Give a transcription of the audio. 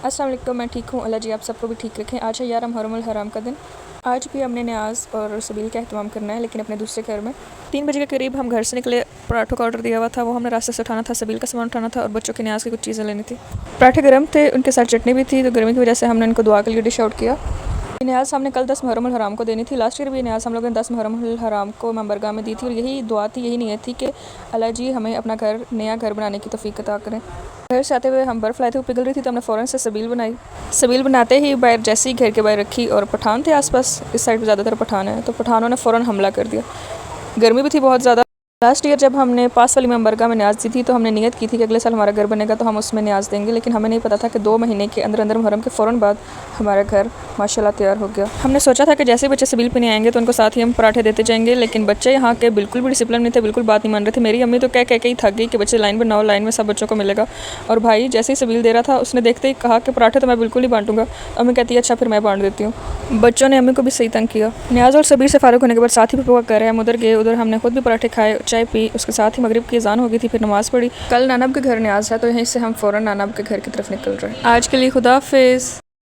अस्सलाम वालेकुम, मैं ठीक हूँ, अल्लाह जी आप सबको भी ठीक रखें। आज है 11 मुहर्रम हराम का दिन। आज भी हमने न्याज़ और सबील का अहतमाम करना है, लेकिन अपने दूसरे घर में। 3 बजे के करीब हम घर से निकले। पराठों का ऑर्डर दिया हुआ था, वो हमने रास्ते से उठाना था, सबील का सामान उठाना था और बच्चों के न्याज़ की कुछ चीज़ें लेनी थी। पराठे गर्म थे, उनके साथ चटनी भी थी, तो गर्मी की वजह से हमने उनको दुआ के लिए डिश आउट किया। ये न्याज़ हमने कल 10 मुहर्रम हराम को देनी थी। लास्ट ईयर भी ये न्याज़ हम लोगों ने 10 मुहर्रम हराम को मंबरगाह में दी थी और यही दुआ थी, यही नीयत थी कि अल्लाह जी हमें अपना घर, नया घर बनाने की तौफीक अता करें। घर से आते हुए हम बर्फ़ लाए थे, वो पिघल रही थी, तो हमने फ़ौरन से सबील बनाई। सबील बनाते ही बाहर जैसे ही घर के बाहर रखी और पठान थे आसपास, इस साइड पे ज़्यादातर पठान है, तो पठानों ने फ़ौरन हमला कर दिया। गर्मी भी थी बहुत ज़्यादा। लास्ट ईयर जब हमने पास वाली मंबरगाह में न्याज़ दी थी, तो हमने नियत की थी कि अगले साल हमारा घर बनेगा तो हम उसमें न्याज़ देंगे, लेकिन हमें नहीं पता था कि 2 महीने के अंदर अंदर मुहर्रम के फ़ौरन बाद हमारा घर माशाल्लाह तैयार हो गया। हमने सोचा था कि जैसे बच्चे सबील पे नहीं आएंगे तो उनको साथ ही हम पराठे देते जाएंगे, लेकिन बच्चे यहाँ के बिल्कुल भी डिसिप्लिन नहीं थे, बिल्कुल बात नहीं मान रहे थे। मेरी अम्मी तो कह के ही थक गई कि बच्चे लाइन बनाओ, लाइन में सब बच्चों को मिलेगा। और भाई जैसे ही सबील दे रहा था, उसने देखते ही कहा कि पराठे तो मैं बिल्कुल नहीं बांटूंगा। अम्मी कहती है अच्छा फिर मैं बांट देती हूँ। बच्चों ने अम्मी को भी सही तंग किया। न्याज़ और सबील से फारुग होने के बाद साथ ही पप्पा का घर है, हम उधर गए, उधर हमने खुद भी पराठे खाए, चाय पी, उसके साथ ही मगरिब की अज़ान हो गई थी, फिर नमाज़ पढ़ी। कल नानब के घर न्याज़ है, तो यहीं से हम फ़ौरन नानब के घर की तरफ निकल रहे हैं। आज के लिए खुदा हाफिज़।